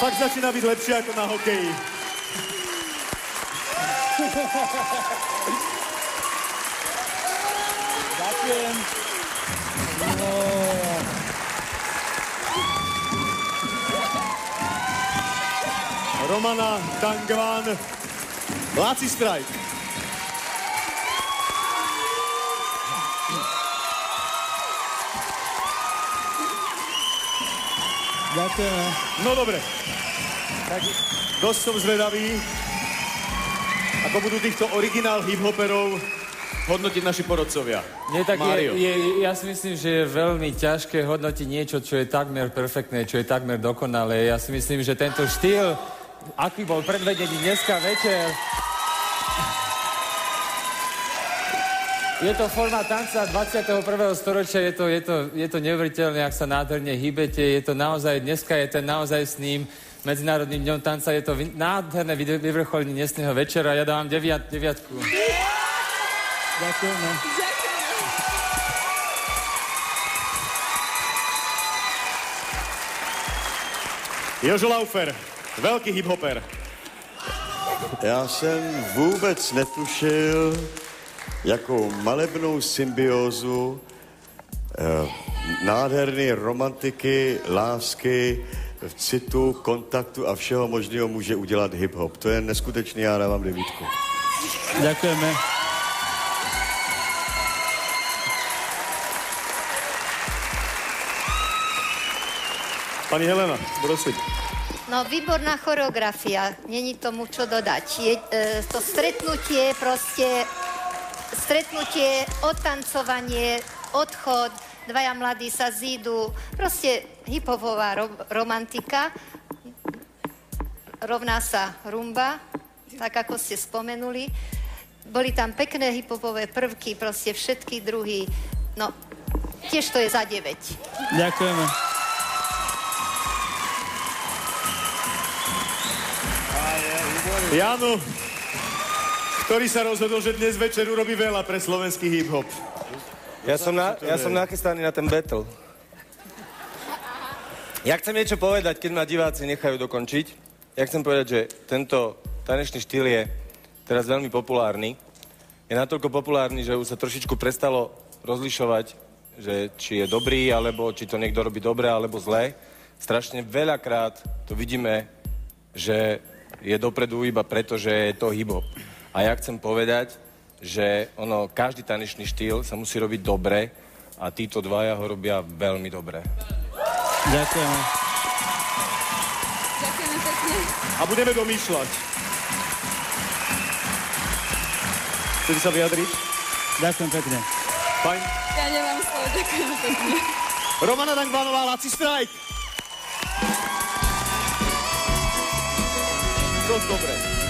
Fakt začína byť lepšie ako na hokeji. Ďakujem. Romana Tangván, Laci Strajk. Ďakujem. No dobre. Tak dosť som zvedavý, ako budú týchto originál hip-hoperov hodnotiť naši porodcovia. Nie, tak Mário. ja si myslím, že je veľmi ťažké hodnotiť niečo, čo je takmer perfektné, čo je takmer dokonalé. Ja si myslím, že tento štýl, aký bol predvedený dneska večer, je to forma tanca 21. storočia, je to neuveriteľné, ak sa nádherne hýbete, je to naozaj, dneska je ten naozaj s ním Medzinárodným dňom tanca, je to nádherné vyvrcholenie dnesného večera, ja dávam 9. Ďakujeme. Jožo Laufer, veľký hip-hoper. Já jsem vůbec netušil, jakou malebnou symbiózu nádherné romantiky, lásky, citu, kontaktu a všeho možného může udělat hip-hop. To je neskutečný, já dávám 9. Ďakujeme. Pani Helena, prosím. No, výborná choreografia, není tomu čo dodať. Je, to stretnutie, otancovanie, odchod, dvaja mladí sa zídu, proste hip-hopová romantika, rovná sa rumba, tak ako ste spomenuli. Boli tam pekné hip-hopové prvky, proste všetky druhy, no, tiež to je za 9. Ďakujeme. Janu, ktorý sa rozhodol, že dnes večer urobí veľa pre slovenský hip-hop. Ja som nachystaný na ten battle. Ja chcem niečo povedať, keď ma diváci nechajú dokončiť. Ja chcem povedať, že tento tanečný štýl je teraz veľmi populárny. Je natoľko populárny, že už sa trošičku prestalo rozlišovať, že či je dobrý, alebo či to niekto robí dobre, alebo zlé. Strašne veľakrát to vidíme, že je dopredu iba preto, že je to hip-hop. A ja chcem povedať, že každý tanečný štýl sa musí robiť dobre a títo dvaja ho robia veľmi dobre. Ďakujeme. Ďakujeme pekne. A budeme domýšľať. Chcete sa vyjadriť? Ďakujem pekne. Fajn. Ja nemám slovo, ďakujeme pekne. Romana Tangvánová, Laci Strajk. Dosť dobre.